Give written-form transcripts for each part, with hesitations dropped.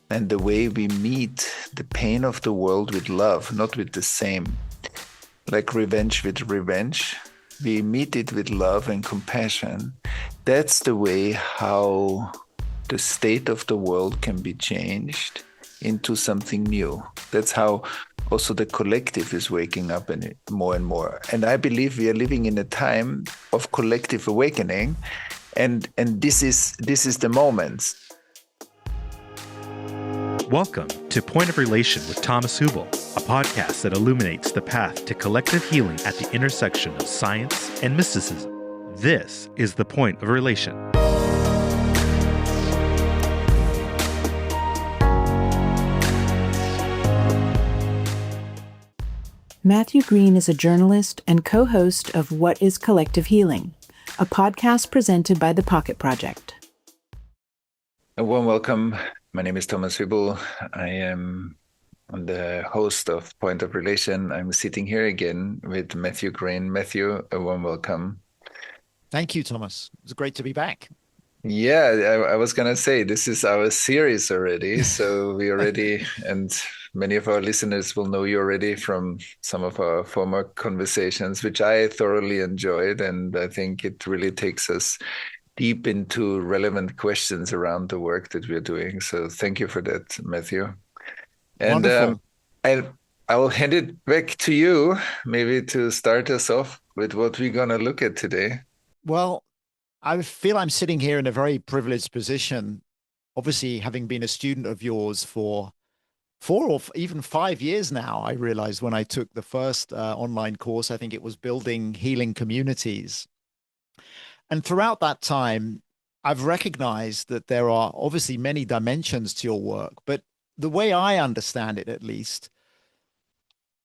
and the way we meet the pain of the world with love, not with the same. Like revenge with revenge, we meet it with love and compassion. That's the way how the state of the world can be changed into something new. That's how also the collective is waking up in it more and more. And I believe we are living in a time of collective awakening, and this is the moment. Welcome to Point of Relation with Thomas Hübl, a podcast that illuminates the path to collective healing at the intersection of science and mysticism. This is the Point of Relation. Matthew Green is a journalist and co-host of What is Collective Healing, a podcast presented by the Pocket Project. A warm welcome. My name is Thomas Hübl. I am the host of Point of Relation. I'm sitting here again with Matthew Green. Matthew, a warm welcome. Thank you, Thomas. It's great to be back. Yeah, I was going to say, this is our series already. So we already, and many of our listeners will know you already from some of our former conversations, which I thoroughly enjoyed. And I think it really takes us deep into relevant questions around the work that we're doing. So thank you for that, Matthew. And Wonderful. I will hand it back to you, maybe to start us off with what we're going to look at today. Well, I feel I'm sitting here in a very privileged position, obviously having been a student of yours for 4 or even 5 years now. I realized when I took the first online course, I think it was Building Healing Communities. And throughout that time, I've recognized that there are obviously many dimensions to your work, but the way I understand it, at least,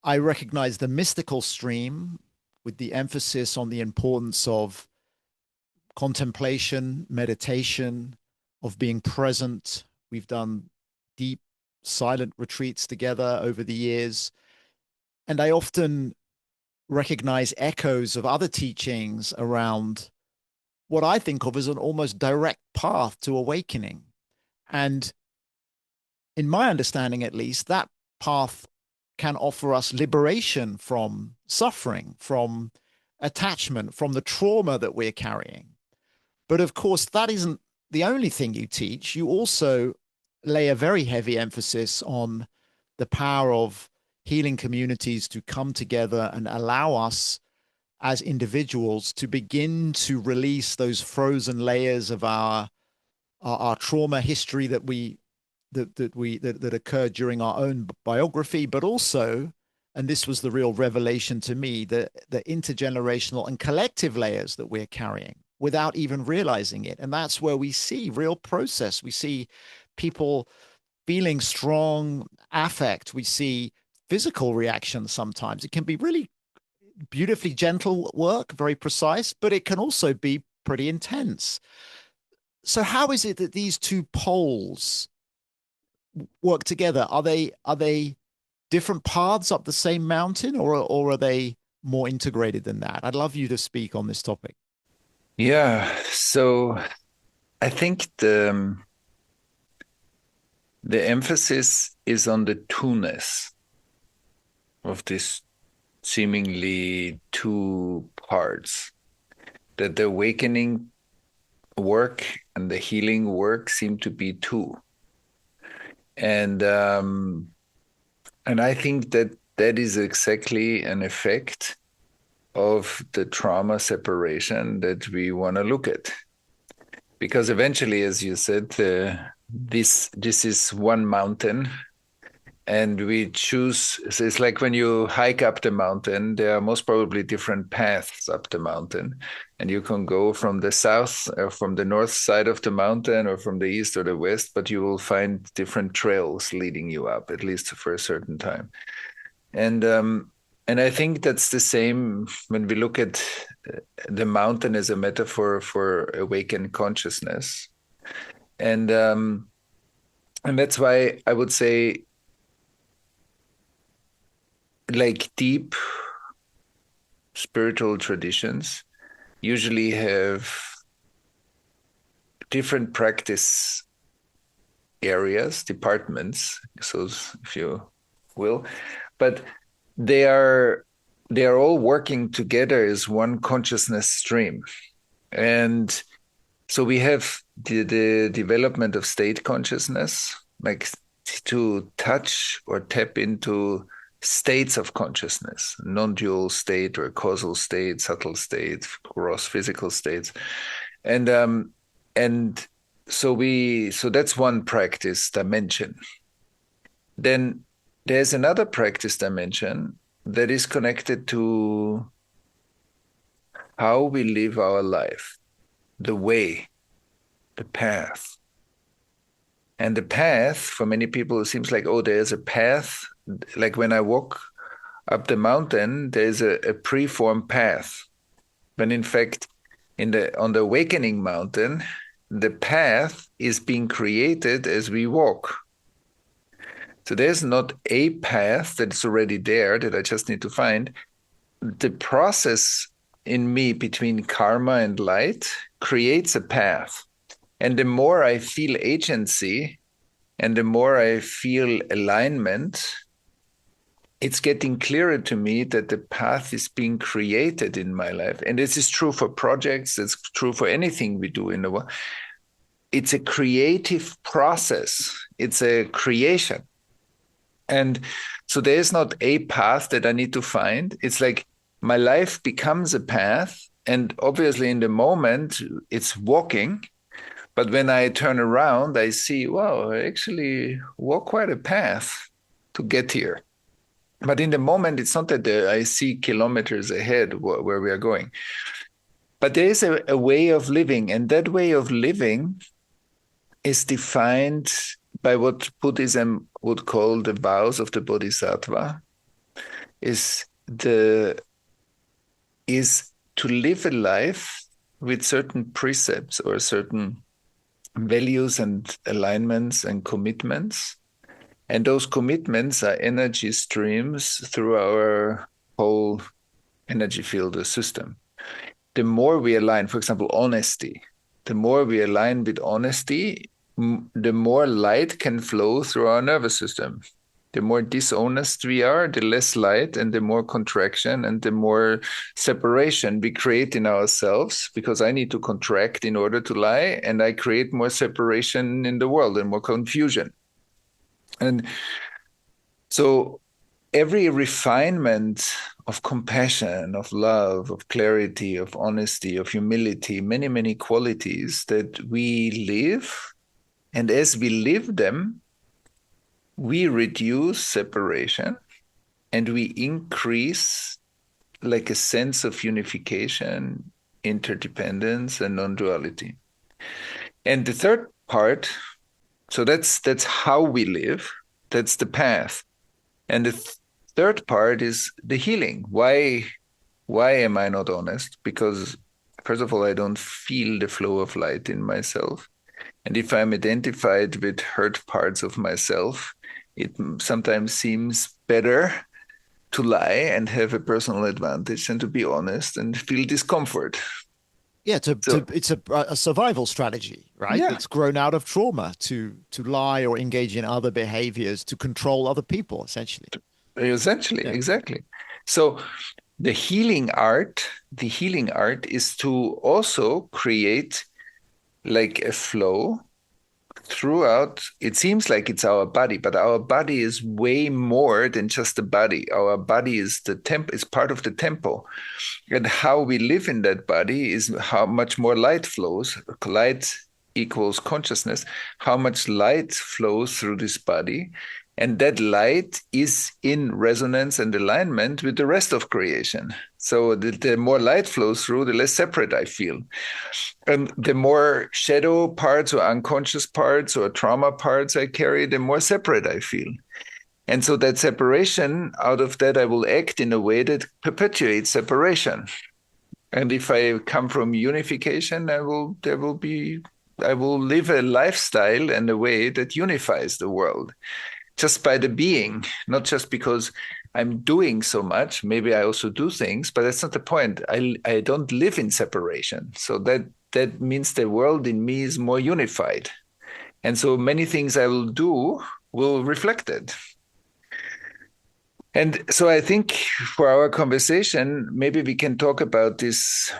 I recognize the mystical stream with the emphasis on the importance of contemplation, meditation, of being present. We've done deep, silent retreats together over the years. And I often recognize echoes of other teachings around what I think of as an almost direct path to awakening. And in my understanding, at least, that path can offer us liberation from suffering, from attachment, from the trauma that we're carrying. But of course, that isn't the only thing you teach. You also lay a very heavy emphasis on the power of healing communities to come together and allow us as individuals to begin to release those frozen layers of our trauma history that occurred during our own biography, but also, and this was the real revelation to me, the intergenerational and collective layers that we're carrying without even realizing it. And that's where we see real process. We see people feeling strong affect. We see physical reactions sometimes. It can be really beautifully gentle work, very precise, but it can also be pretty intense. So how is it that these two poles work together? Are they different paths up the same mountain, or are they more integrated than that? I'd love you to speak on this topic. Yeah, so I think the emphasis is on the two-ness of this seemingly two parts, that the awakening work and the healing work seem to be two. And I think that that is exactly an effect of the trauma separation that we want to look at. Because eventually, as you said, this is one mountain, and we choose. So it's like when you hike up the mountain, there are most probably different paths up the mountain, and you can go from the south or from the north side of the mountain or from the east or the west, but you will find different trails leading you up, at least for a certain time. And I think that's the same when we look at the mountain as a metaphor for awakened consciousness. And that's why I would say, like, deep spiritual traditions usually have different practice areas, departments, so if you will, but they are all working together as one consciousness stream. And so we have the development of state consciousness, like to touch or tap into states of consciousness, non-dual state or causal state, subtle state, gross physical states. And so that's one practice dimension. Then there's another practice dimension that is connected to how we live our life, the way, the path. And the path, for many people, it seems like, oh, there's a path. Like when I walk up the mountain, there's a preformed path. When in fact, on the awakening mountain, the path is being created as we walk. So there's not a path that's already there that I just need to find. The process in me between karma and light creates a path. And the more I feel agency and the more I feel alignment, it's getting clearer to me that the path is being created in my life. And this is true for projects. It's true for anything we do in the world. It's a creative process. It's a creation. And so there's not a path that I need to find. It's like my life becomes a path. And obviously in the moment, it's walking. But when I turn around, I see, wow, I actually walk quite a path to get here. But in the moment, it's not that I see kilometers ahead where we are going. But there is a way of living, and that way of living is defined by what Buddhism would call the vows of the Bodhisattva, is to live a life with certain precepts or certain values and alignments and commitments. And those commitments are energy streams through our whole energy field or system. The more we align, for example, honesty, the more we align with honesty, the more light can flow through our nervous system. The more dishonest we are, the less light and the more contraction and the more separation we create in ourselves, because I need to contract in order to lie, and I create more separation in the world and more confusion. And so every refinement of compassion, of love, of clarity, of honesty, of humility, many, many qualities that we live, and as we live them, we reduce separation and we increase like a sense of unification, interdependence, and non-duality. And the third part, so that's how we live, that's the path. And the third part is the healing. Why am I not honest? Because first of all, I don't feel the flow of light in myself. And if I'm identified with hurt parts of myself, it sometimes seems better to lie and have a personal advantage than to be honest and feel discomfort. Yeah, it's a survival strategy, right? Yeah. It's grown out of trauma to lie or engage in other behaviors to control other people, essentially. Essentially, yeah. Exactly. So the healing art is to also create like a flow throughout. It seems like it's our body, but our body is way more than just the body. Our body is is part of the temple. And how we live in that body is how much more light flows. Light equals consciousness. How much light flows through this body. And that light is in resonance and alignment with the rest of creation. So the more light flows through, the less separate I feel. And the more shadow parts or unconscious parts or trauma parts I carry, the more separate I feel. And so that separation, out of that, I will act in a way that perpetuates separation. And if I come from unification, I will live a lifestyle and a way that unifies the world. Just by the being, not just because I'm doing so much. Maybe I also do things, but that's not the point. I don't live in separation. So that means the world in me is more unified. And so many things I will do will reflect it. And so I think for our conversation, maybe we can talk about these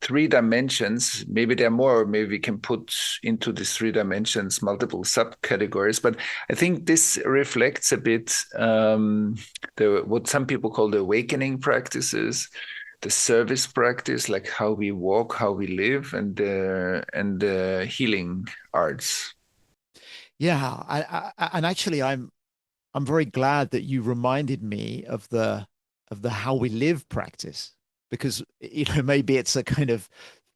three dimensions. Maybe there are more, or maybe we can put into these three dimensions multiple subcategories. But I think this reflects a bit what some people call the awakening practices, the service practice, like how we walk, how we live, and the healing arts. Yeah, and actually, I'm very glad that you reminded me of the how we live practice, because maybe it's a kind of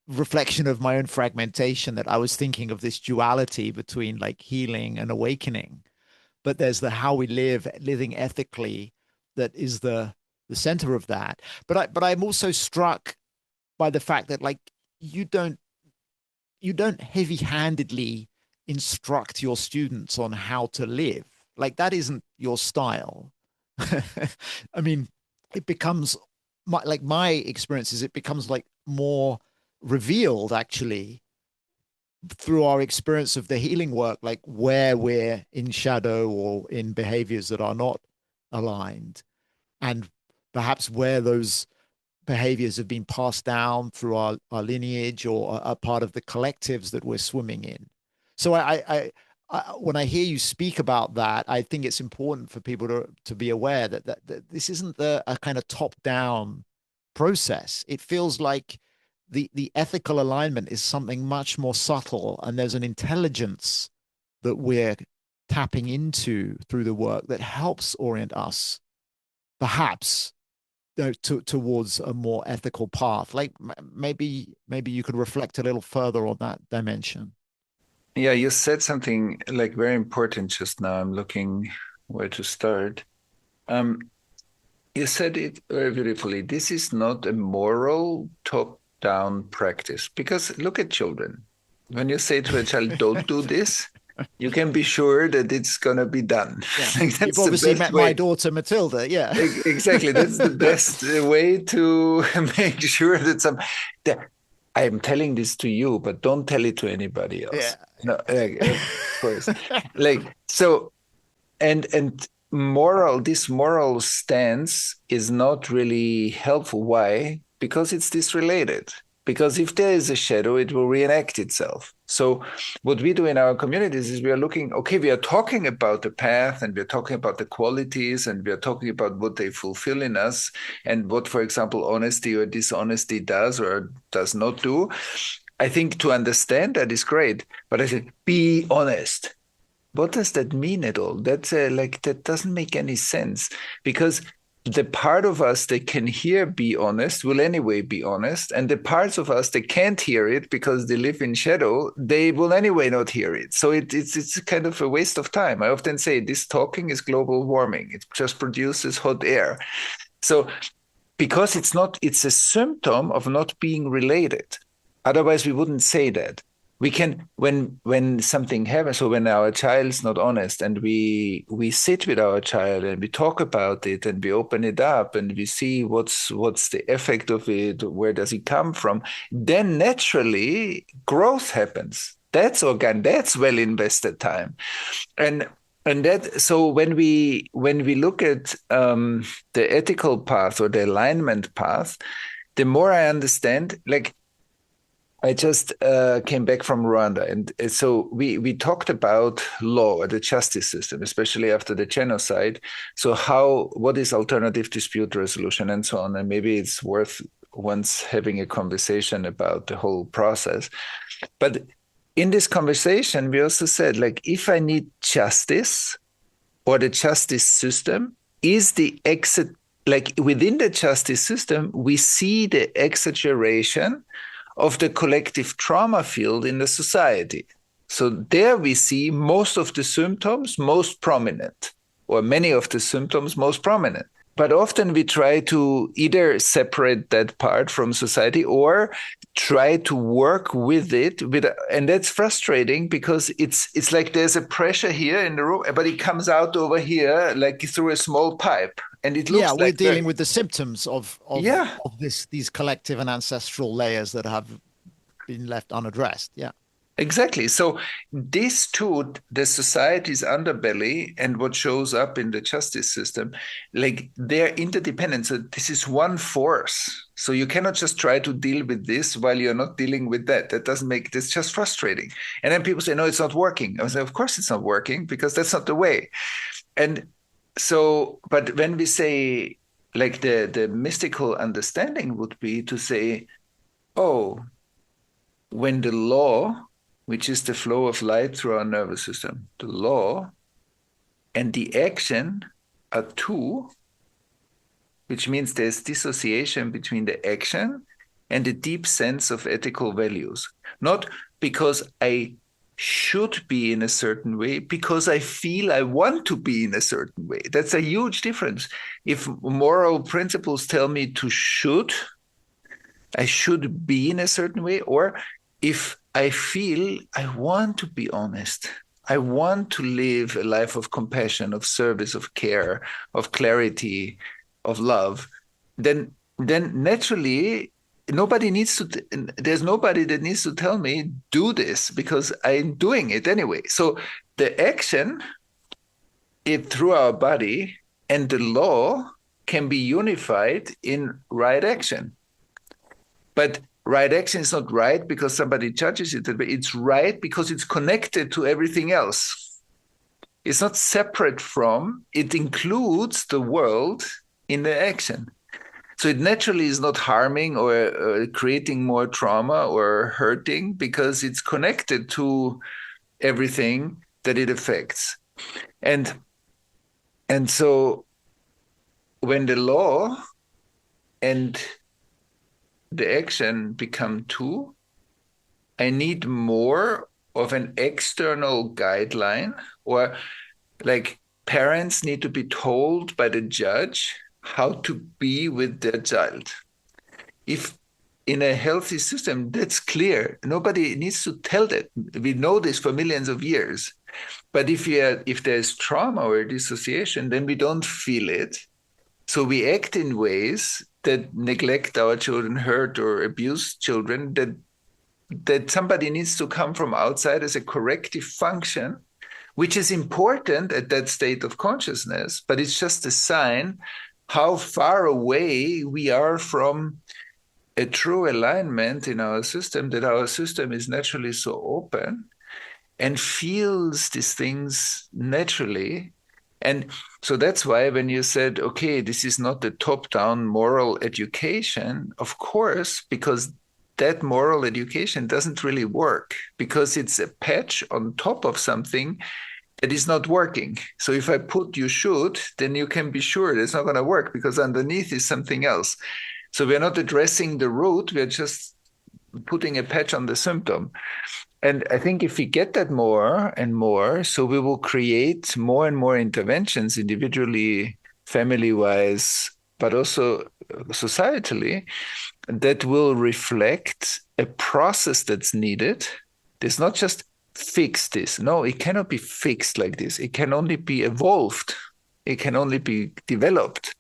reflection of my own fragmentation, that I was thinking of this duality between like healing and awakening, but there's the how we live, living ethically, that is the center of that. But I'm also struck by the fact that like you don't you don't heavy-handedly instruct your students on how to live. Like that isn't your style. I mean, it becomes my experience is it becomes like more revealed actually through our experience of the healing work, like where we're in shadow or in behaviors that are not aligned, and perhaps where those behaviors have been passed down through our lineage or are part of the collectives that we're swimming in. So when I hear you speak about that, I think it's important for people to be aware that this isn't a kind of top down process. It feels like the ethical alignment is something much more subtle, and there's an intelligence that we're tapping into through the work that helps orient us, perhaps, towards a more ethical path. Like maybe you could reflect a little further on that dimension. Yeah, you said something like very important just now. I'm looking where to start. Um, you said it very beautifully. This is not a moral top-down practice, because look at children. When you say to a child, "Don't do this," you can be sure that it's gonna be done. Yeah. Like You've that's the obviously best met my way. daughter Matilda. Yeah. Exactly. That's the best way to make sure that that I'm telling this to you, but don't tell it to anybody else. Yeah. No, of course. Like so, and this moral stance is not really helpful. Why? Because it's disrelated. Because if there is a shadow, it will reenact itself. So what we do in our communities is we are looking, okay, we are talking about the path, and we're talking about the qualities, and we are talking about what they fulfill in us, and what, for example, honesty or dishonesty does or does not do. I think to understand that is great, but I said, be honest. What does that mean at all? That's like that doesn't make any sense, because the part of us that can hear be honest will anyway be honest, and the parts of us that can't hear it because they live in shadow, they will anyway not hear it. So it's kind of a waste of time. I often say this talking is global warming. It just produces hot air. So because it's a symptom of not being related. Otherwise, we wouldn't say that. We can when something happens, so when our child's not honest, and we sit with our child and we talk about it and we open it up and we see what's the effect of it, where does it come from, then naturally growth happens. That's organic, that's well invested time. And that, so when we look at the ethical path or the alignment path, the more I understand, like I just came back from Rwanda, and so we talked about law, the justice system, especially after the genocide. So what is alternative dispute resolution and so on, and maybe it's worth once having a conversation about the whole process. But in this conversation, we also said, like, if I need justice or the justice system, is the exit, like within the justice system, we see the exaggeration of the collective trauma field in the society. So there we see most of the symptoms most prominent, or many of the symptoms most prominent. But often we try to either separate that part from society or try to work with it, and that's frustrating, because it's like there's a pressure here in the room, but it comes out over here like through a small pipe. And it Yeah, looks we're like dealing with the symptoms yeah, of these collective and ancestral layers that have been left unaddressed. Yeah. Exactly. So these two, the society's underbelly and what shows up in the justice system, like they're interdependent. So this is one force. So you cannot just try to deal with this while you're not dealing with that. That doesn't make this just frustrating. And then people say, no, it's not working. I say, of course it's not working because that's not the way. And so, but when we say like the mystical understanding would be to say, oh, when the law, which is the flow of light through our nervous system, the law and the action are two, which means there's dissociation between the action and the deep sense of ethical values. Not because I should be in a certain way, because I feel I want to be in a certain way. That's a huge difference. If moral principles tell me to should, I should be in a certain way, or if I feel I want to be honest, I want to live a life of compassion, of service, of care, of clarity, of love, then naturally there's nobody that needs to tell me do this because I'm doing it anyway. So the action it through our body and the law can be unified in right action. But right action is not right because somebody judges it. It's right because it's connected to everything else. It's not separate from, it includes the world in the action. So it naturally is not harming or creating more trauma or hurting because it's connected to everything that it affects. And so when the law and the action become two, I need more of an external guideline, or like parents need to be told by the judge how to be with their child. If in a healthy system, that's clear. Nobody needs to tell that. We know this for millions of years. But if there's trauma or dissociation, then we don't feel it. So we act in ways that neglect our children, hurt or abuse children, that somebody needs to come from outside as a corrective function, which is important at that state of consciousness, but it's just a sign how far away we are from a true alignment in our system, that our system is naturally so open and feels these things naturally. And so that's why when you said, okay, this is not the top-down moral education, of course, because that moral education doesn't really work because it's a patch on top of something that is not working. So if I put you should, then you can be sure it's not going to work because underneath is something else. So we're not addressing the root, we're just putting a patch on the symptom. And I think if we get that more and more, so we will create more and more interventions individually, family-wise, but also societally, that will reflect a process that's needed. It's not just fix this. No, it cannot be fixed like this. It can only be evolved. It can only be developed.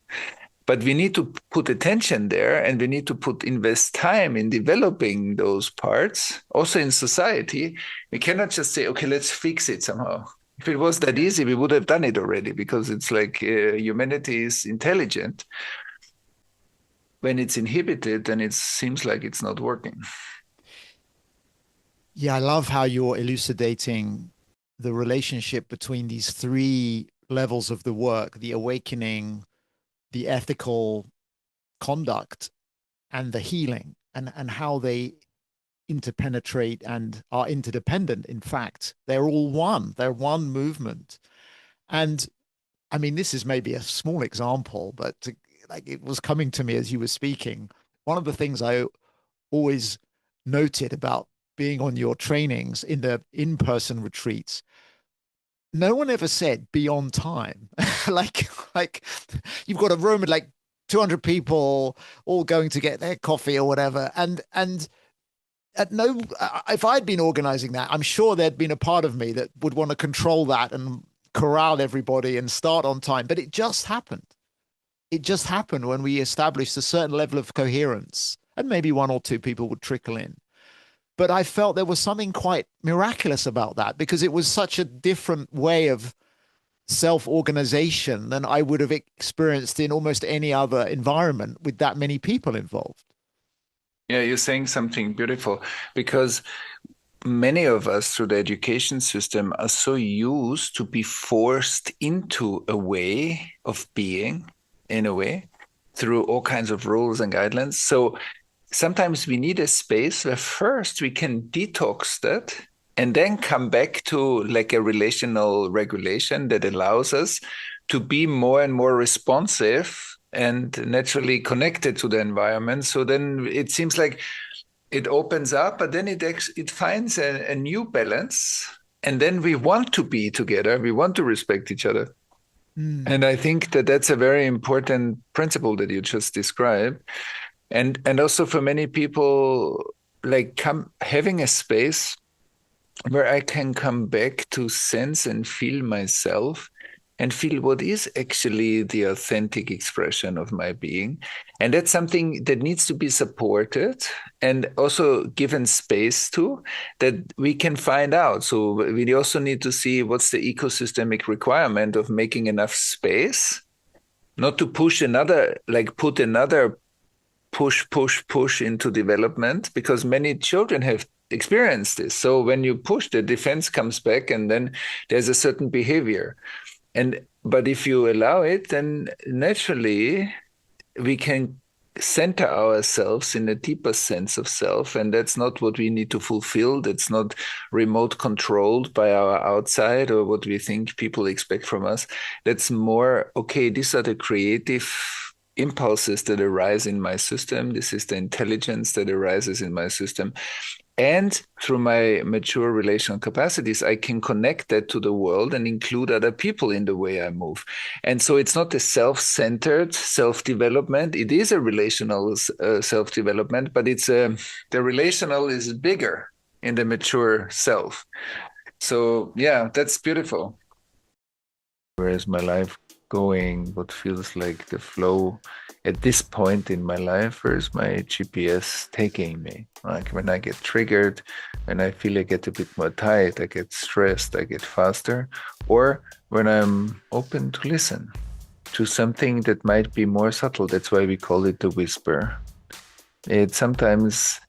But we need to put attention there, and we need to invest time in developing those parts. Also in society, we cannot just say, okay, let's fix it somehow. If it was that easy, we would have done it already, because it's like humanity is intelligent. When it's inhibited, then it seems like it's not working. Yeah, I love how you're elucidating the relationship between these three levels of the work: the awakening, the ethical conduct, and the healing, and how they interpenetrate and are interdependent. In fact, they're all one. They're one movement. And I mean, this is maybe a small example, but like it was coming to me as you were speaking. One of the things I always noted about being on your trainings in the in-person retreats, no one ever said be on time. like you've got a room with like 200 people all going to get their coffee or whatever. And at no, if I'd been organizing that, I'm sure there'd been a part of me that would want to control that and corral everybody and start on time. But it just happened. It just happened when we established a certain level of coherence, and maybe one or two people would trickle in. But I felt there was something quite miraculous about that because it was such a different way of self-organization than I would have experienced in almost any other environment with that many people involved. Yeah, you're saying something beautiful because many of us through the education system are so used to be forced into a way of being, in a way, through all kinds of rules and guidelines. So sometimes we need a space where first we can detox that and then come back to like a relational regulation that allows us to be more and more responsive and naturally connected to the environment. So then it seems like it opens up, but then it finds a new balance. And then we want to be together. We want to respect each other. Mm. And I think that that's a very important principle that you just described. And also for many people, like having a space where I can come back to sense and feel myself and feel what is actually the authentic expression of my being. And that's something that needs to be supported and also given space to, that we can find out. So we also need to see what's the ecosystemic requirement of making enough space, not to push another, like put another push into development, because many children have experienced this. So when you push, the defense comes back and then there's a certain behavior. But if you allow it, then naturally we can center ourselves in a deeper sense of self. And that's not what we need to fulfill. That's not remote controlled by our outside or what we think people expect from us. That's more, okay, these are the creative impulses that arise in my system. This is the intelligence that arises in my system. And through my mature relational capacities, I can connect that to the world and include other people in the way I move. And so it's not a self-centered self-development. It is a relational self-development, but the relational is bigger in the mature self. So yeah, that's beautiful. Where is my life going? What feels like the flow at this point in my life? Where's my GPS taking me? Like when I get triggered, when I feel I get a bit more tight, I get stressed, I get faster, or when I'm open to listen to something that might be more subtle. That's why we call it the whisper. It's sometimes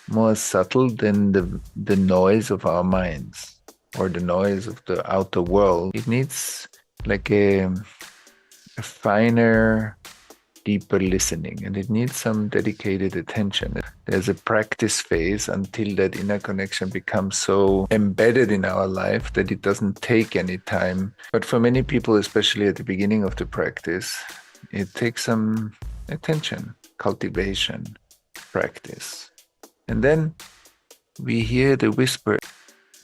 more subtle than the noise of our minds or the noise of the outer world. It needs like a finer, deeper listening, and it needs some dedicated attention. There's a practice phase until that inner connection becomes so embedded in our life that it doesn't take any time. But for many people, especially at the beginning of the practice, it takes some attention, cultivation, practice. And then we hear the whisper.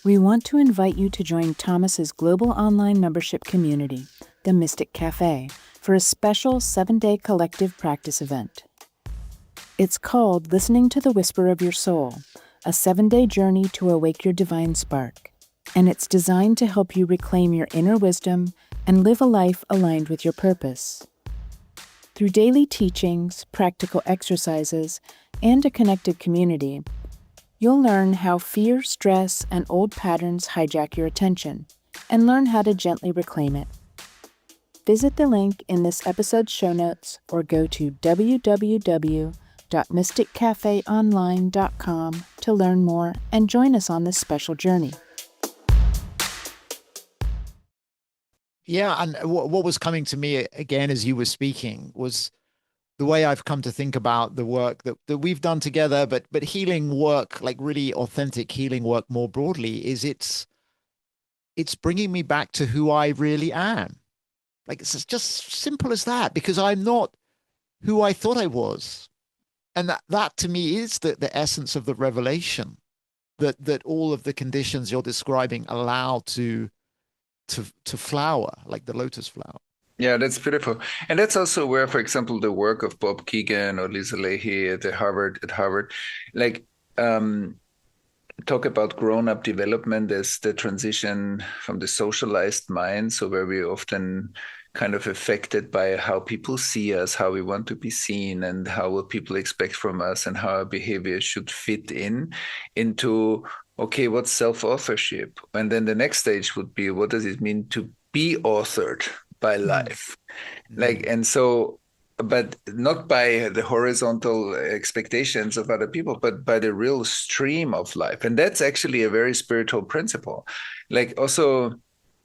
We want to invite you to join Thomas's global online membership community, the Mystic Cafe, for a special 7-day collective practice event. It's called Listening to the Whisper of Your Soul, a 7-day journey to awake your divine spark. And it's designed to help you reclaim your inner wisdom and live a life aligned with your purpose. Through daily teachings, practical exercises, and a connected community, you'll learn how fear, stress, and old patterns hijack your attention, and learn how to gently reclaim it. Visit the link in this episode's show notes or go to www.mysticcafeonline.com to learn more and join us on this special journey. Yeah, and what was coming to me again as you were speaking was the way I've come to think about the work that we've done together, but healing work, like really authentic healing work more broadly, is it's bringing me back to who I really am. Like it's just simple as that, because I'm not who I thought I was. And that to me is the essence of the revelation, that all of the conditions you're describing allow to flower, like the lotus flower. Yeah, that's beautiful. And that's also where, for example, the work of Bob Keegan or Lisa Leahy at Harvard, like talk about grown-up development as the transition from the socialized mind, so where we often kind of affected by how people see us, how we want to be seen, and how what people expect from us, and how our behavior should fit into, okay, what's self-authorship? And then the next stage would be, what does it mean to be authored by life? Like, and so, but not by the horizontal expectations of other people, but by the real stream of life. And that's actually a very spiritual principle. Like, also,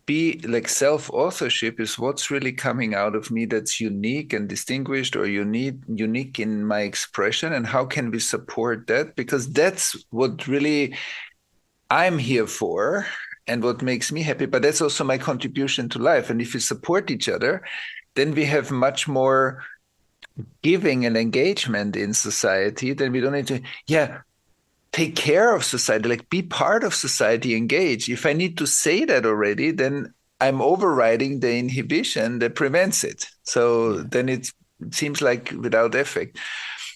be like self-authorship is what's really coming out of me that's unique and distinguished, or unique in my expression, and how can we support that? Because that's what really I'm here for and what makes me happy, but that's also my contribution to life. And if we support each other, then we have much more giving and engagement in society. Then we don't need to, take care of society, like be part of society, engage. If I need to say that already, then I'm overriding the inhibition that prevents it. So then it seems like without effect.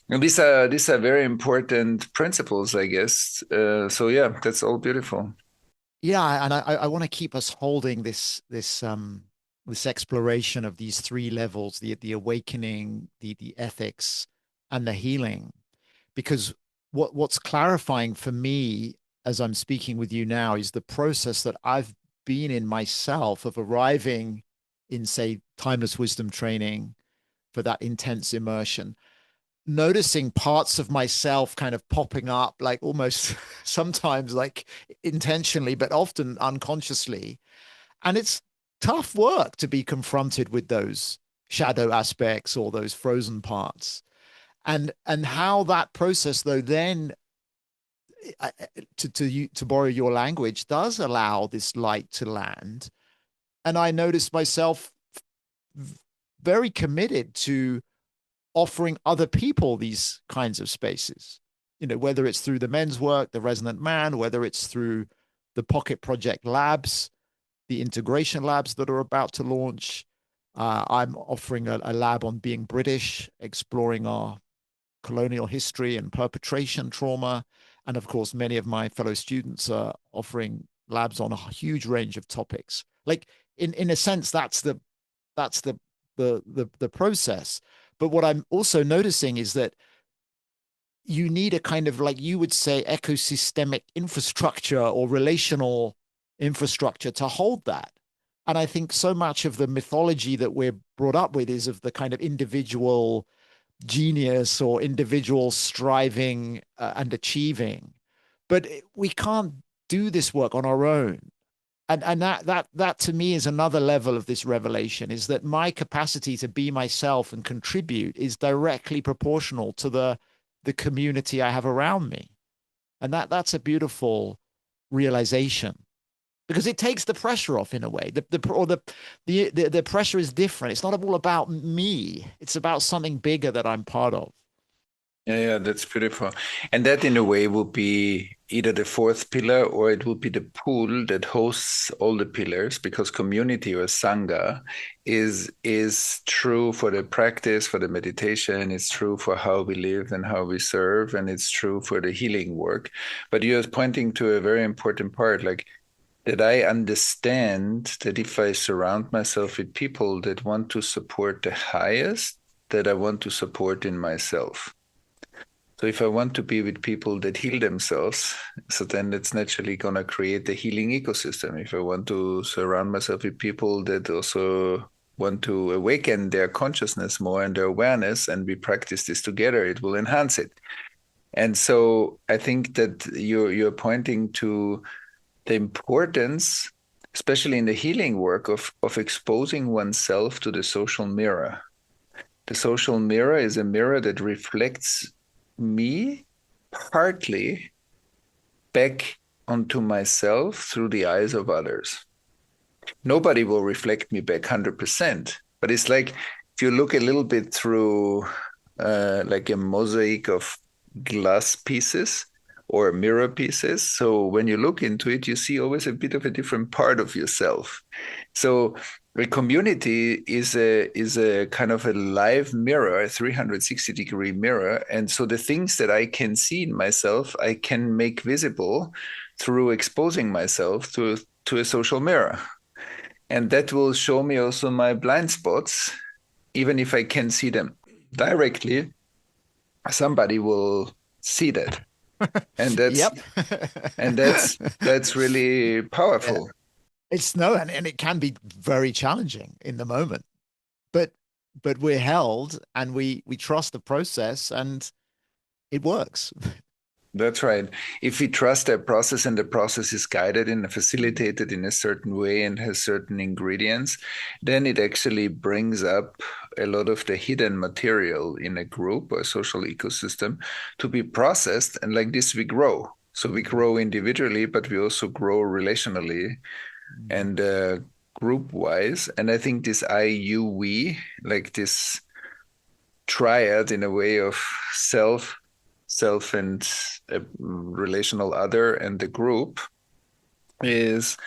And these are very important principles, I guess. So yeah, that's all beautiful. Yeah, and I want to keep us holding this exploration of these three levels, the awakening, the ethics, and the healing. Because what's clarifying for me as I'm speaking with you now is the process that I've been in myself of arriving in, say, timeless wisdom training for that intense immersion, noticing parts of myself kind of popping up, like almost sometimes like intentionally, but often unconsciously. And it's tough work to be confronted with those shadow aspects or those frozen parts. And how that process, though, then to borrow your language, does allow this light to land. And I noticed myself very committed to offering other people these kinds of spaces, whether it's through the men's work, the Resonant Man, whether it's through the Pocket Project labs, the integration labs that are about to launch. I'm offering a lab on being British, exploring our colonial history and perpetration trauma. And of course, many of my fellow students are offering labs on a huge range of topics. Like in a sense, that's the process. But what I'm also noticing is that you need a kind of, like you would say, ecosystemic infrastructure or relational infrastructure to hold that. And I think so much of the mythology that we're brought up with is of the kind of individual genius or individual striving and achieving. But we can't do this work on our own. And that to me is another level of this revelation, is that my capacity to be myself and contribute is directly proportional to the community I have around me. And that's a beautiful realization, because it takes the pressure off in a way. The pressure is different. It's not all about me. It's about something bigger that I'm part of. Yeah, that's beautiful. And that in a way will be either the fourth pillar, or it will be the pool that hosts all the pillars, because community or sangha is true for the practice, for the meditation, it's true for how we live and how we serve, and it's true for the healing work. But you're pointing to a very important part, like that I understand that if I surround myself with people that want to support the highest, that I want to support in myself. So if I want to be with people that heal themselves, so then it's naturally going to create a healing ecosystem. If I want to surround myself with people that also want to awaken their consciousness more and their awareness, and we practice this together, it will enhance it. And so I think that you're pointing to the importance, especially in the healing work, of exposing oneself to the social mirror. The social mirror is a mirror that reflects me partly back onto myself through the eyes of others. Nobody will reflect me back 100%, but it's like if you look a little bit through like a mosaic of glass pieces or mirror pieces. So when you look into it, you see always a bit of a different part of yourself. So A community is a kind of a live mirror, a 360-degree mirror. And so the things that I can see in myself, I can make visible through exposing myself to a social mirror. And that will show me also my blind spots, even if I can see them directly, somebody will see that. And that's Yep. and that's really Yeah. powerful. It's no, and it can be very challenging in the moment, but we're held and we trust the process and it works. That's right. If we trust that process and the process is guided and facilitated in a certain way and has certain ingredients, then it actually brings up a lot of the hidden material in a group or social ecosystem to be processed. And like this, we grow. So we grow individually, but we also grow relationally and group wise. And I think this we, like this triad in a way of self and a relational other and the group is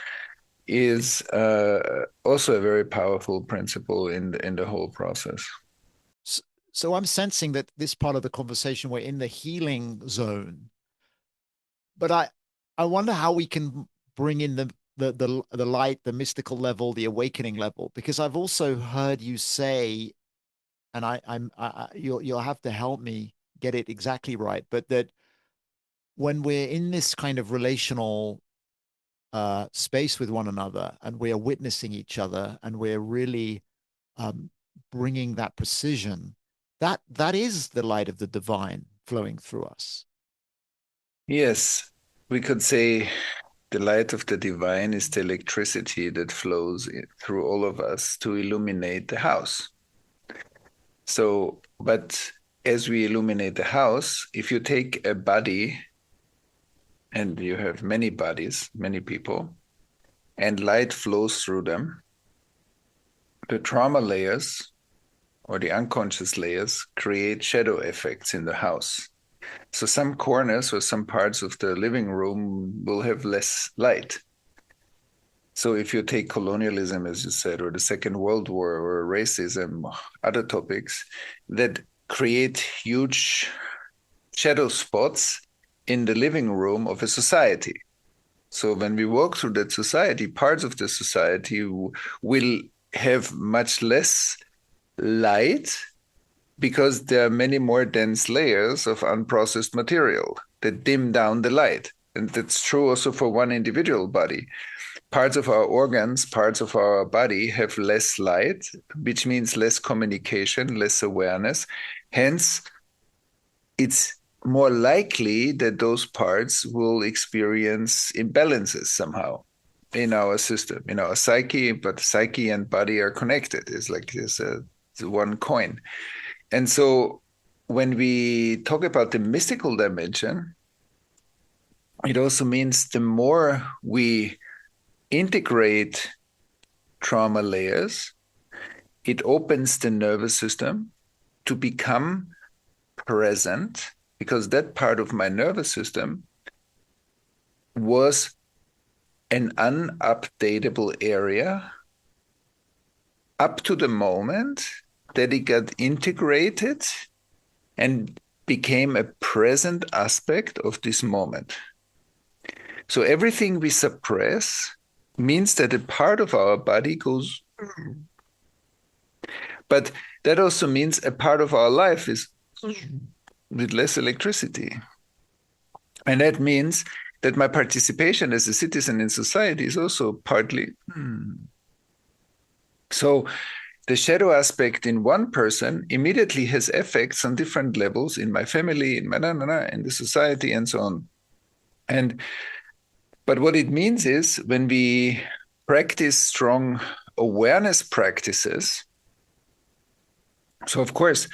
also a very powerful principle in the whole process. So I'm sensing that this part of the conversation, we're in the healing zone, but I wonder how we can bring in the light, the mystical level, the awakening level, because I've also heard you say, and you'll have to help me get it exactly right, but that when we're in this kind of relational space with one another and we are witnessing each other and we're really um, bringing that precision, that is the light of the divine flowing through us. Yes, we could say the light of the divine is the electricity that flows through all of us to illuminate the house. So, but as we illuminate the house, if you take a body and you have many bodies, many people, and light flows through them, the trauma layers or the unconscious layers create shadow effects in the house. So some corners or some parts of the living room will have less light. So if you take colonialism, as you said, or the Second World War, or racism, other topics that create huge shadow spots in the living room of a society. So when we walk through that society, parts of the society will have much less light because there are many more dense layers of unprocessed material that dim down the light. And that's true also for one individual body. Parts of our organs, parts of our body have less light, which means less communication, less awareness. Hence, it's more likely that those parts will experience imbalances somehow in our system, in our psyche, but psyche and body are connected. It's like it's one coin. And so when we talk about the mystical dimension, it also means the more we integrate trauma layers, it opens the nervous system to become present, because that part of my nervous system was an unupdatable area up to the moment that it got integrated and became a present aspect of this moment. So everything we suppress means that a part of our body goes, but that also means a part of our life is with less electricity. And that means that my participation as a citizen in society is also partly. So the shadow aspect in one person immediately has effects on different levels in my family, in my in the society, and so on. But what it means is when we practice strong awareness practices, so of course,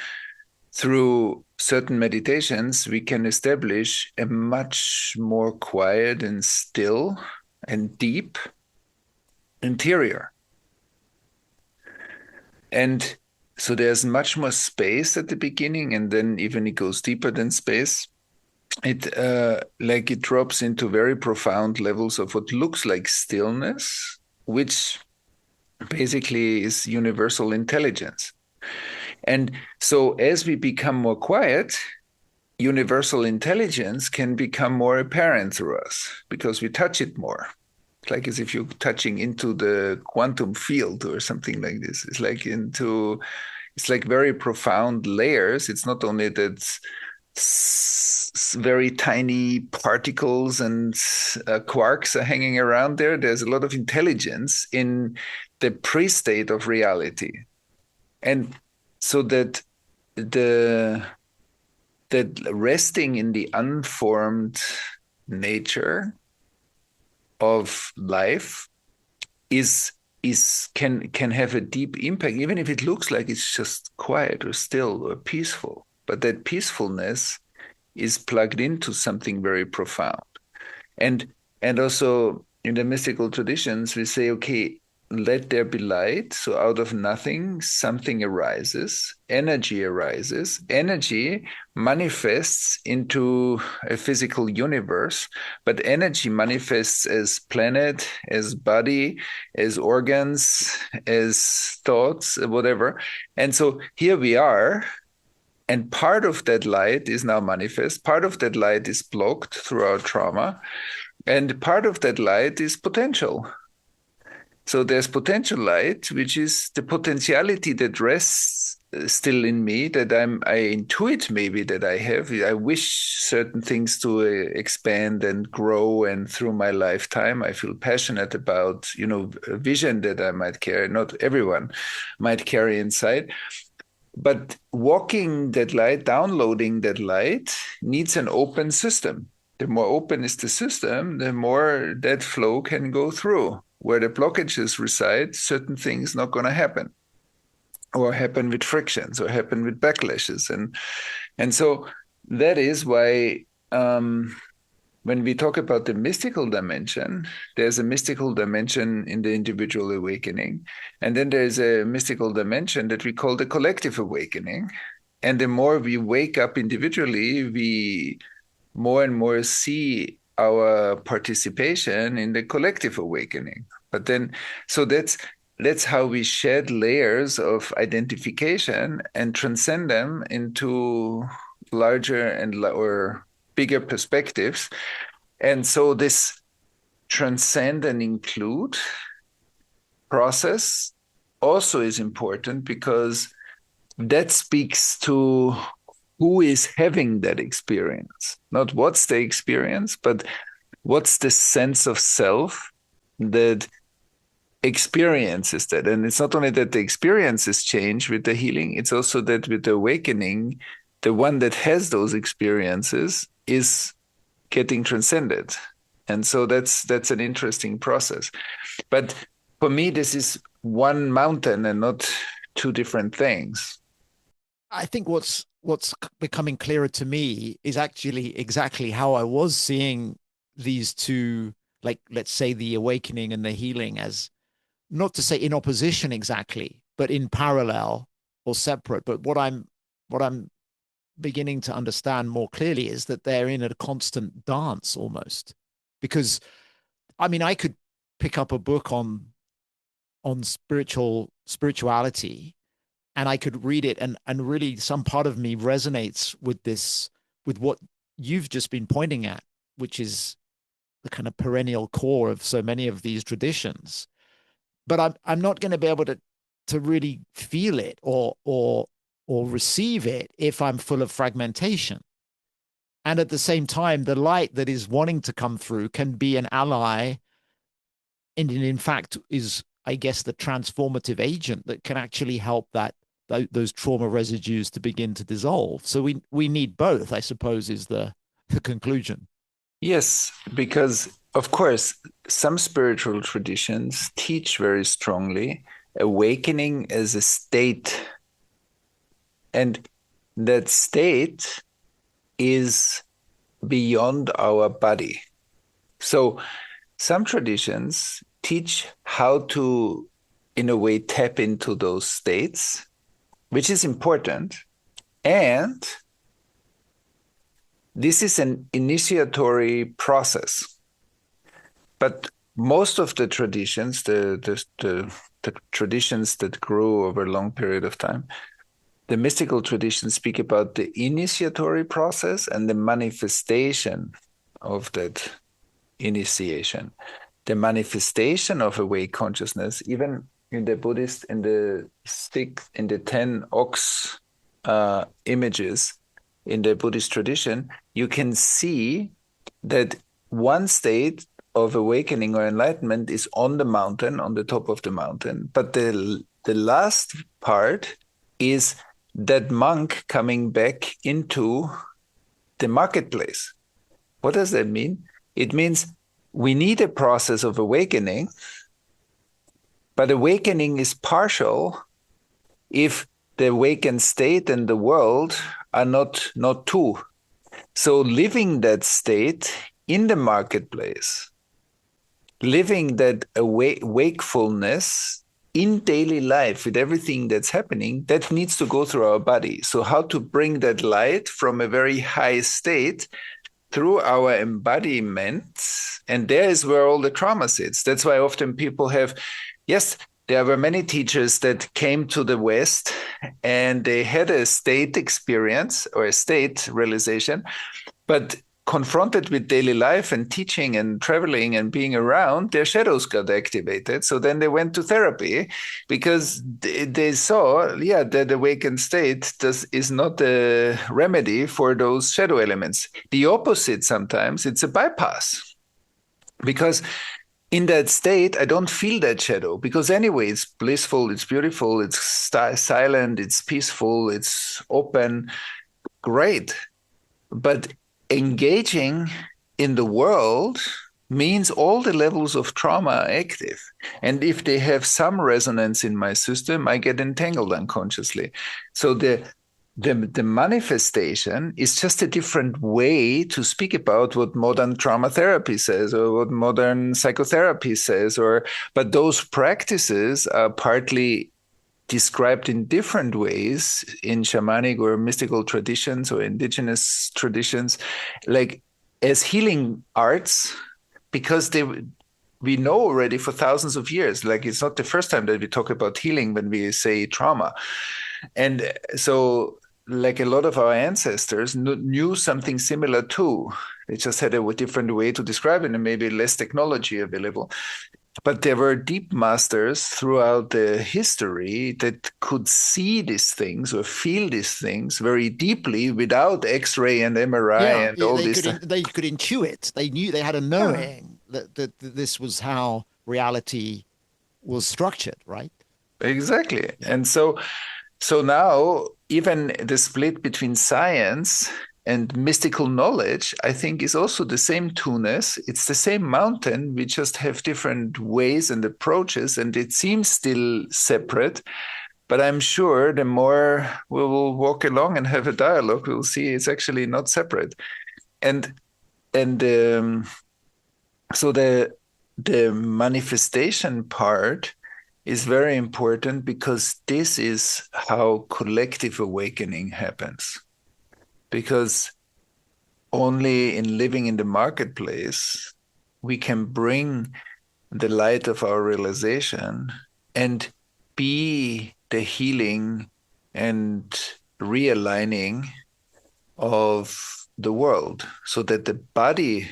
through certain meditations, we can establish a much more quiet and still and deep interior. And so there's much more space at the beginning, and then even it goes deeper than space. It drops into very profound levels of what looks like stillness, which basically is universal intelligence. And so as we become more quiet, universal intelligence can become more apparent through us because we touch it more. It's like as if you're touching into the quantum field or something like this. It's like very profound layers. It's not only that very tiny particles and quarks are hanging around there. There's a lot of intelligence in the pre-state of reality. And so that resting in the unformed nature of life can have a deep impact, even if it looks like it's just quiet or still or peaceful. But that peacefulness is plugged into something very profound. And also in the mystical traditions, we say, okay, let there be light. So out of nothing, something arises, energy arises. Energy manifests into a physical universe, but energy manifests as planet, as body, as organs, as thoughts, whatever. And so here we are. And part of that light is now manifest. Part of that light is blocked through our trauma. And part of that light is potential. So there's potential light, which is the potentiality that rests still in me, that I intuit maybe that I have. I wish certain things to expand and grow, and through my lifetime, I feel passionate about, a vision that I might carry. Not everyone might carry inside. But walking that light, downloading that light needs an open system. The more open is the system, the more that flow can go through. Where the blockages reside, certain things not going to happen, or happen with frictions, or happen with backlashes, and so that is why when we talk about the mystical dimension, there's a mystical dimension in the individual awakening, and then there's a mystical dimension that we call the collective awakening. And the more we wake up individually, we more and more see our participation in the collective awakening. But then, so that's how we shed layers of identification and transcend them into larger or bigger perspectives. And so this transcend and include process also is important, because that speaks to who is having that experience, not what's the experience, but what's the sense of self that experiences that. And it's not only that the experiences change with the healing, it's also that with the awakening, the one that has those experiences is getting transcended. And so that's an interesting process. But for me, this is one mountain and not two different things. I think what's becoming clearer to me is actually exactly how I was seeing these two, like, let's say the awakening and the healing, as not to say in opposition exactly, but in parallel or separate. But what I'm beginning to understand more clearly is that they're in a constant dance almost. Because I mean, I could pick up a book on spirituality, and I could read it, and really some part of me resonates with what you've just been pointing at, which is the kind of perennial core of so many of these traditions. But I'm not going to be able to really feel it or receive it if I'm full of fragmentation. And at the same time, the light that is wanting to come through can be an ally, and in fact is, I guess, the transformative agent that can actually help those trauma residues to begin to dissolve. So we need both, I suppose, is the conclusion. Yes, because of course, some spiritual traditions teach very strongly awakening as a state. And that state is beyond our body. So some traditions teach how to, in a way, tap into those states, which is important. And this is an initiatory process. But most of the traditions, the traditions that grew over a long period of time, the mystical traditions speak about the initiatory process and the manifestation of that initiation. The manifestation of awake consciousness, even in the Buddhist, in the 10 ox images in the Buddhist tradition, you can see that one state of awakening or enlightenment is on the mountain, on the top of the mountain. But the last part is that monk coming back into the marketplace. What does that mean? It means we need a process of awakening, but awakening is partial if the awakened state and the world are not two. So living that state in the marketplace, living that wakefulness in daily life with everything that's happening, that needs to go through our body. So how to bring that light from a very high state through our embodiment, and there is where all the trauma sits. That's why often people have, yes, there were many teachers that came to the West and they had a state experience or a state realization, but confronted with daily life and teaching and traveling and being around, their shadows got activated. So then they went to therapy because they saw, that awakened state is not a remedy for those shadow elements. The opposite sometimes, it's a bypass. Because in that state, I don't feel that shadow because anyway, it's blissful, it's beautiful, it's silent, it's peaceful, it's open, great. But engaging in the world means all the levels of trauma are active. And if they have some resonance in my system, I get entangled unconsciously. So the manifestation is just a different way to speak about what modern trauma therapy says or what modern psychotherapy says, but those practices are partly described in different ways in shamanic or mystical traditions or indigenous traditions, like as healing arts, because we know already for thousands of years, like it's not the first time that we talk about healing when we say trauma. And so like a lot of our ancestors knew something similar too. They just had a different way to describe it and maybe less technology available. But there were deep masters throughout the history that could see these things or feel these things very deeply without X-ray and MRI and all this stuff. They could intuit. They knew, they had a knowing that this was how reality was structured, right? Exactly. And so now even the split between science and mystical knowledge, I think, is also the same two-ness. It's the same mountain. We just have different ways and approaches, and it seems still separate. But I'm sure the more we will walk along and have a dialogue, we'll see it's actually not separate. And so the manifestation part is very important because this is how collective awakening happens. Because only in living in the marketplace, we can bring the light of our realization and be the healing and realigning of the world so that the body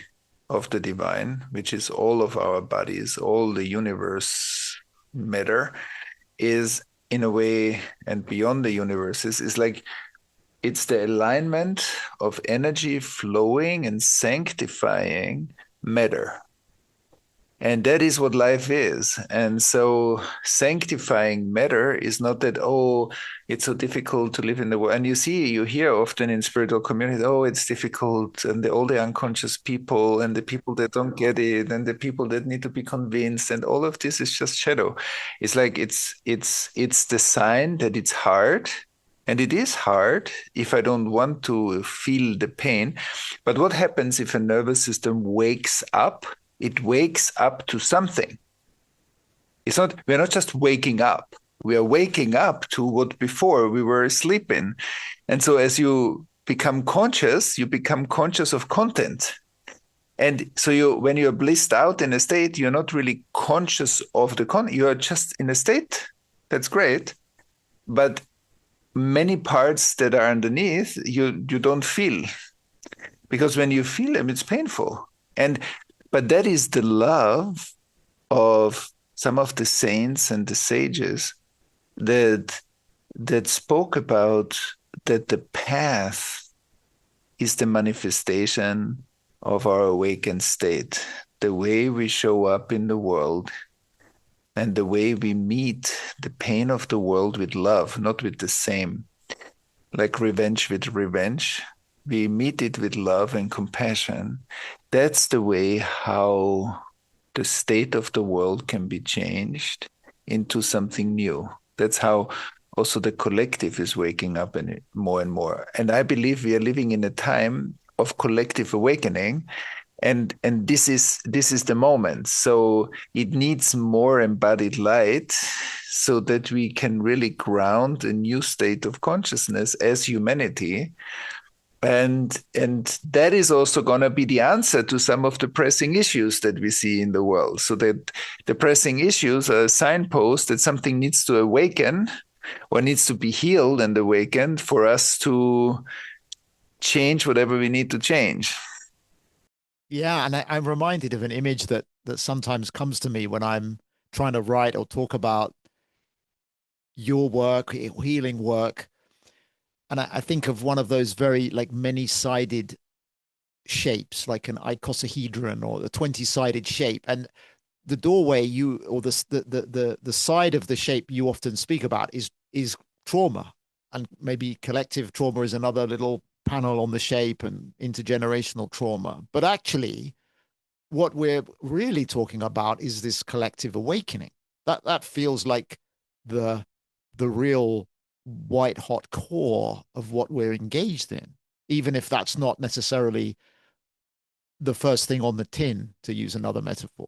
of the divine, which is all of our bodies, all the universe matter, is in a way, and beyond the universes, is like, it's the alignment of energy flowing and sanctifying matter. And that is what life is. And so sanctifying matter is not that, it's so difficult to live in the world. And you hear often in spiritual communities, it's difficult. And all the unconscious people and the people that don't get it and the people that need to be convinced. And all of this is just shadow. It's like, it's the sign that it's hard. And it is hard if I don't want to feel the pain. But what happens if a nervous system wakes up? It wakes up to something. We're not just waking up. We are waking up to what before we were sleeping. And so as you become conscious of content. And so when you're blissed out in a state, you're not really conscious of you're just in a state. That's great. But many parts that are underneath, you don't feel. Because when you feel them, it's painful. But that is the love of some of the saints and the sages that spoke about that the path is the manifestation of our awakened state, the way we show up in the world and the way we meet the pain of the world with love, not with the same. Like revenge with revenge, we meet it with love and compassion. That's the way how the state of the world can be changed into something new. That's how also the collective is waking up in it more and more. And I believe we are living in a time of collective awakening. And this is the moment. So it needs more embodied light so that we can really ground a new state of consciousness as humanity. And that is also going to be the answer to some of the pressing issues that we see in the world. So that the pressing issues are a signpost that something needs to awaken or needs to be healed and awakened for us to change whatever we need to change. Yeah, and I'm reminded of an image that sometimes comes to me when I'm trying to write or talk about your work, healing work. And I think of one of those very like many-sided shapes, like an icosahedron or a 20-sided shape. And the doorway the side of the shape you often speak about is trauma. And maybe collective trauma is another little panel on the shape, and intergenerational trauma. But actually, what we're really talking about is this collective awakening. That feels like the real white hot core of what we're engaged in, even if that's not necessarily the first thing on the tin, to use another metaphor.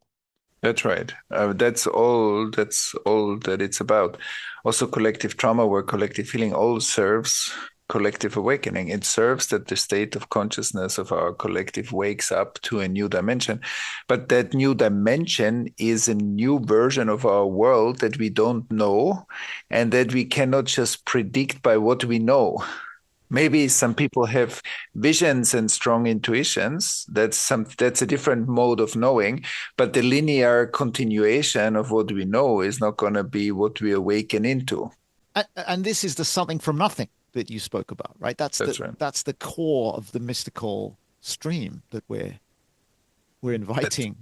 That's right. That's all that it's about. Also, collective trauma work, collective healing all serves collective awakening. It serves that the state of consciousness of our collective wakes up to a new dimension. But that new dimension is a new version of our world that we don't know and that we cannot just predict by what we know. Maybe some people have visions and strong intuitions. That's a different mode of knowing, but the linear continuation of what we know is not going to be what we awaken into. And this is the something from nothing that you spoke about, right? That's right. That's the core of the mystical stream that we're inviting.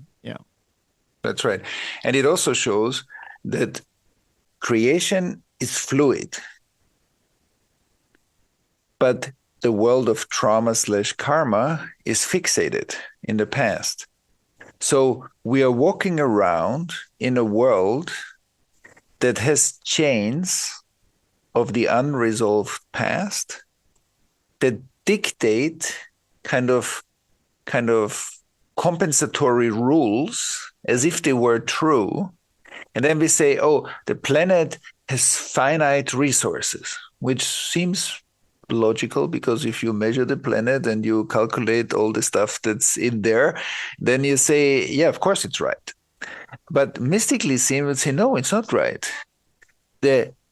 That's right. And it also shows that creation is fluid. But the world of trauma/karma is fixated in the past. So we are walking around in a world that has chains of the unresolved past that dictate kind of compensatory rules as if they were true. And then we say, oh, the planet has finite resources, which seems logical, because if you measure the planet and you calculate all the stuff that's in there, then you say, yeah, of course it's right. But mystically seen would say, no, it's not right.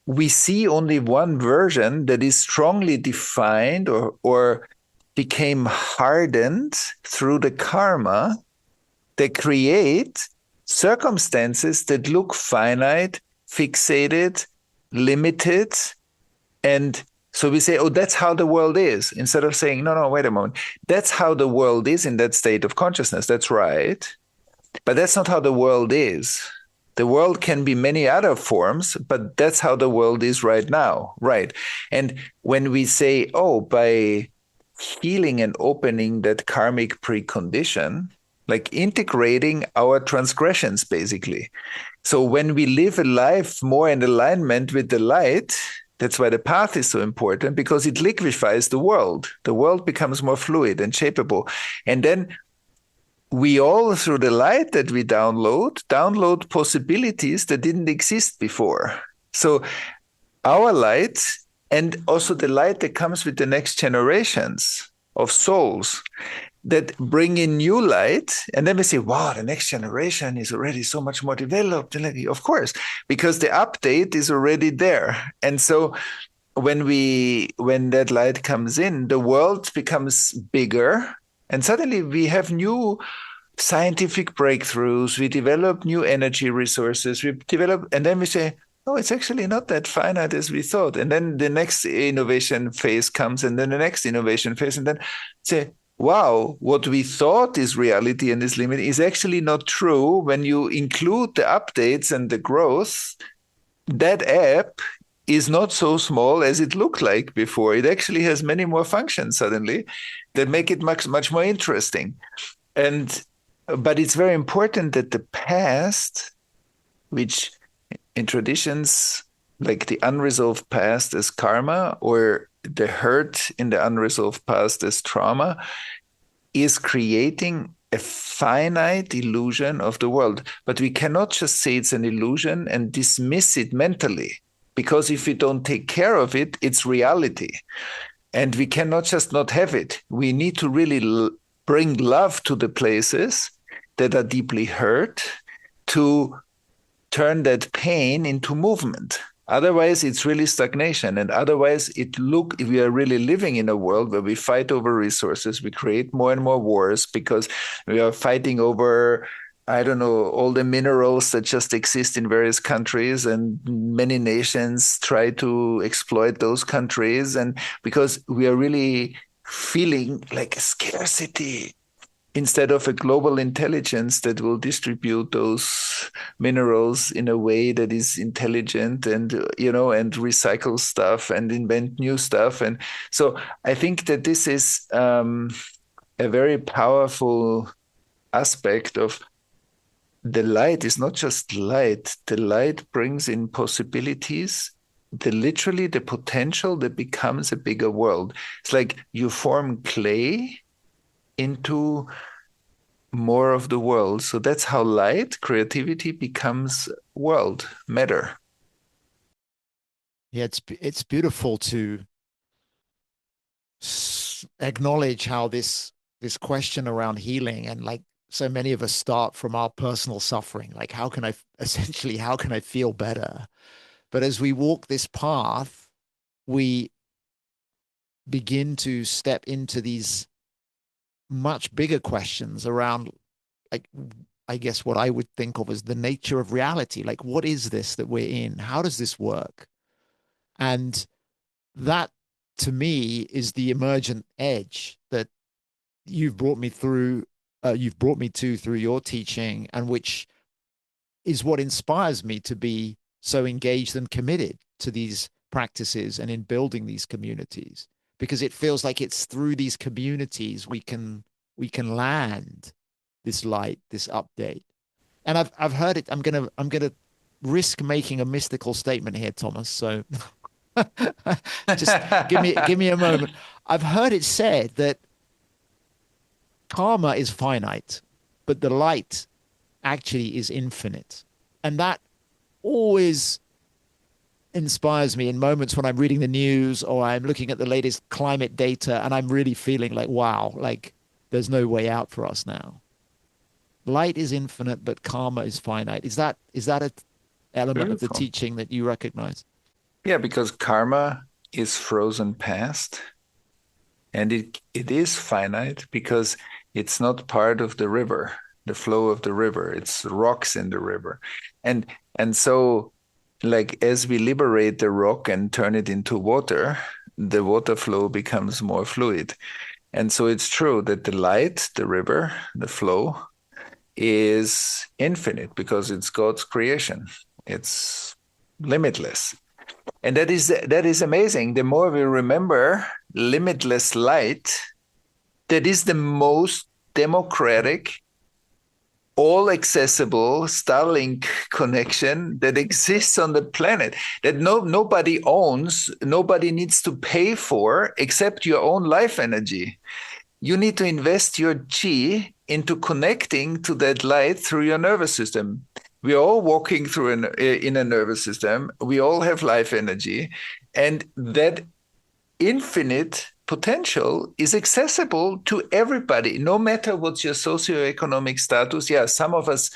We see only one version that is strongly defined or became hardened through the karma that create circumstances that look finite, fixated, limited, and so we say, oh, that's how the world is, instead of saying, no, wait a moment. That's how the world is in that state of consciousness. That's right. But that's not how the world is. The world can be many other forms, but that's how the world is right now. Right. And when we say, oh, by healing and opening that karmic precondition, like integrating our transgressions, basically. So when we live a life more in alignment with the light, that's why the path is so important, because it liquefies the world. The world becomes more fluid and shapeable. And then we all, through the light that we download possibilities that didn't exist before. So our light, and also the light that comes with the next generations of souls, that bring in new light. And then we say, wow, the next generation is already so much more developed. And of course, because the update is already there. And so when that light comes in, the world becomes bigger. And suddenly we have new scientific breakthroughs. We develop new energy resources. And then we say, oh, it's actually not that finite as we thought. And then the next innovation phase comes, and then the next innovation phase, and then say, wow, what we thought is reality and is limit is actually not true. When you include the updates and the growth, that app is not so small as it looked like before. It actually has many more functions suddenly that make it much, much more interesting. But it's very important that the past, which in traditions like the unresolved past as karma, or the hurt in the unresolved past as trauma, is creating a finite illusion of the world. But we cannot just say it's an illusion and dismiss it mentally, because if we don't take care of it, it's reality. And we cannot just not have it. We need to really bring love to the places that are deeply hurt, to turn that pain into movement. Otherwise, it's really stagnation. And otherwise, we are really living in a world where we fight over resources. We create more and more wars because we are fighting over, I don't know, all the minerals that just exist in various countries, and many nations try to exploit those countries. And because we are really feeling like a scarcity, instead of a global intelligence that will distribute those minerals in a way that is intelligent, and and recycle stuff and invent new stuff. And so I think that this is a very powerful aspect of the light. Is not just light. The light brings in possibilities, literally the potential that becomes a bigger world. It's like you form clay into more of the world. So that's how light, creativity becomes world, matter. Yeah, it's beautiful to acknowledge how this question around healing, and like so many of us start from our personal suffering, like how can I feel better? But as we walk this path, we begin to step into these much bigger questions around, like, I guess what I would think of as the nature of reality. Like, what is this that we're in? How does this work? And that, to me, is the emergent edge that you've brought me through. You've brought me to through your teaching, and which is what inspires me to be so engaged and committed to these practices and in building these communities, because it feels like it's through these communities we can land this light, this update. And I've heard it. I'm gonna risk making a mystical statement here, Thomas. So just give me a moment. I've heard it said that karma is finite, but the light actually is infinite. And that always inspires me in moments when I'm reading the news or I'm looking at the latest climate data and I'm really feeling like, wow, like there's no way out for us now. Light is infinite, but karma is finite. Is that an element Beautiful. of the teaching that you recognize? Yeah, because karma is frozen past, and it is finite because it's not part of the river, the flow of the river. It's rocks in the river. And so, like, as we liberate the rock and turn it into water, the water flow becomes more fluid. And so it's true that the light, the river, the flow is infinite because it's God's creation. It's limitless. And that is amazing. The more we remember limitless light, that is the most democratic, all accessible Starlink connection that exists on the planet, that nobody owns, nobody needs to pay for except your own life energy. You need to invest your chi into connecting to that light through your nervous system. We're all walking through in a nervous system. We all have life energy. And that infinite potential is accessible to everybody, no matter what's your socioeconomic status. Yeah, some of us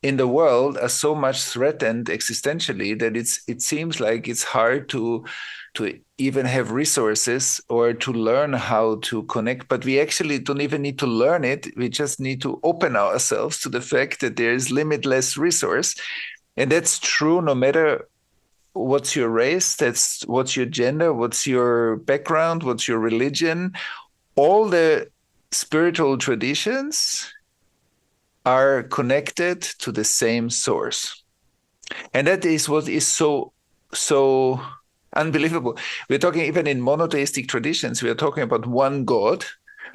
in the world are so much threatened existentially that it seems like it's hard to even have resources or to learn how to connect. But we actually don't even need to learn it. We just need to open ourselves to the fact that there is limitless resource. And that's true no matter what's your race, that's what's your gender, what's your background, what's your religion. All the spiritual traditions are connected to the same source. And that is what is so unbelievable. We're talking even in monotheistic traditions, we are talking about one God,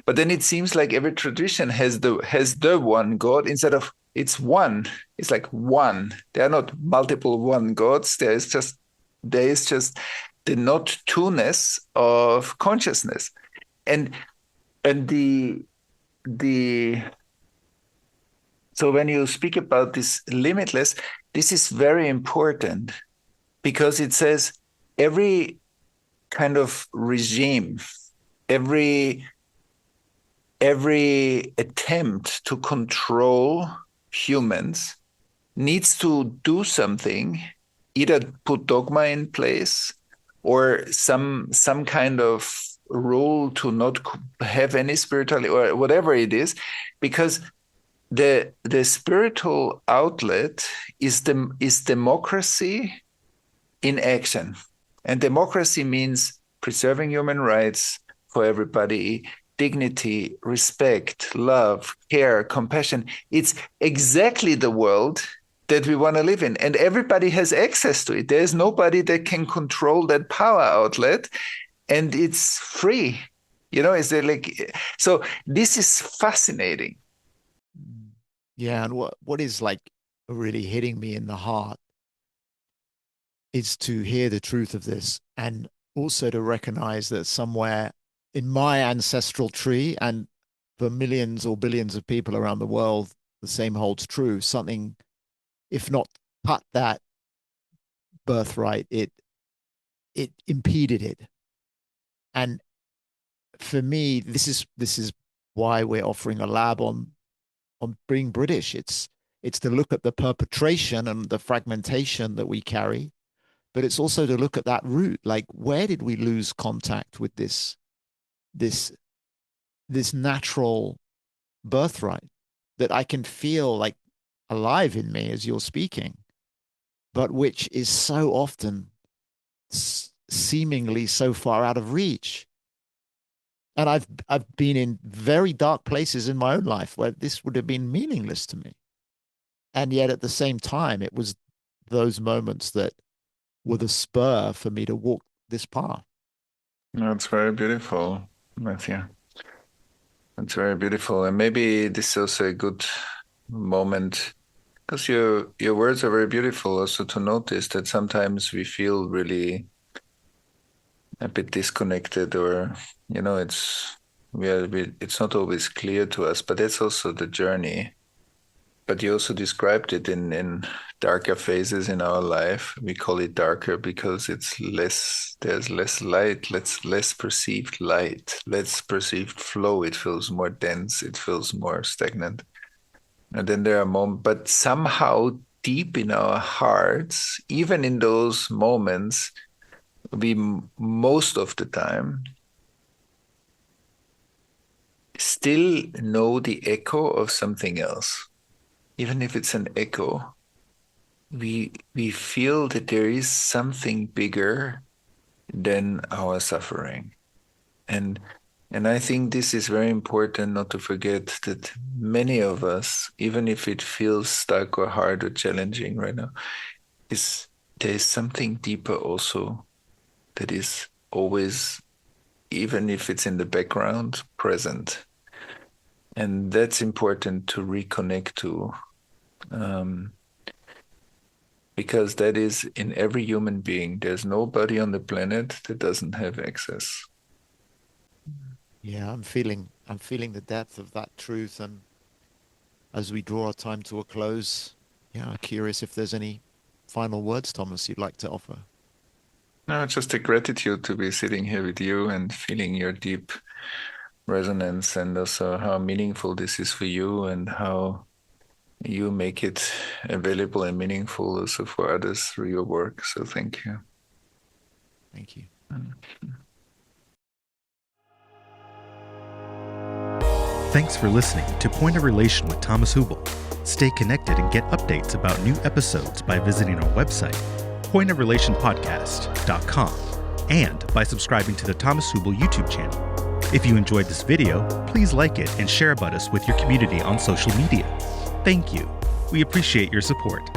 but then it seems like every tradition has the one God instead of it's one. It's like one. There are not multiple one gods. There is just the not two-ness of consciousness. And and the so when you speak about this limitless, this is very important because it says every kind of regime, every every attempt to control humans needs to do something, either put dogma in place or some kind of rule to not have any spirituality or whatever it is, because the spiritual outlet is democracy in action. And democracy means preserving human rights for everybody, dignity, respect, love, care, compassion. It's exactly the world that we want to live in. And everybody has access to it. There's nobody that can control that power outlet. And it's free. Is there like, so this is fascinating. Yeah, and what is like really hitting me in the heart is to hear the truth of this and also to recognize that somewhere in my ancestral tree and for millions or billions of people around the world, the same holds true. Something, if not cut that birthright, it impeded it. And for me, this is why we're offering a lab on being British. It's to look at the perpetration and the fragmentation that we carry, but it's also to look at that root. Like, where did we lose contact with this this natural birthright that I can feel like alive in me as you're speaking, but which is so often seemingly so far out of reach. And I've been in very dark places in my own life where this would have been meaningless to me. And yet at the same time, it was those moments that were the spur for me to walk this path. That's very beautiful, Matthew. That's very beautiful. And maybe this is also a good moment because your words are very beautiful also to notice that sometimes we feel really a bit disconnected or it's not always clear to us, but that's also the journey. But you also described it in darker phases in our life. We call it darker because there's less light, less perceived light, less perceived flow. It feels more dense, it feels more stagnant. And then there are moments, but somehow deep in our hearts, even in those moments, we most of the time still know the echo of something else. Even if it's an echo, we feel that there is something bigger than our suffering. And I think this is very important not to forget that many of us, even if it feels stuck or hard or challenging right now, there is something deeper also that is always, even if it's in the background, present. And that's important to reconnect to. Because that is in every human being. There's nobody on the planet that doesn't have access. Yeah, I'm feeling the depth of that truth. And as we draw our time to a close, yeah, I'm curious if there's any final words, Thomas, you'd like to offer. No, just a gratitude to be sitting here with you and feeling your deep resonance, and also how meaningful this is for you and how you make it available and meaningful also for others through your work. So thank you. Thank you. Thanks for listening to Point of Relation with Thomas Hübl. Stay connected and get updates about new episodes by visiting our website, pointofrelationpodcast.com, and by subscribing to the Thomas Hübl YouTube channel. If you enjoyed this video, please like it and share about us with your community on social media. Thank you. We appreciate your support.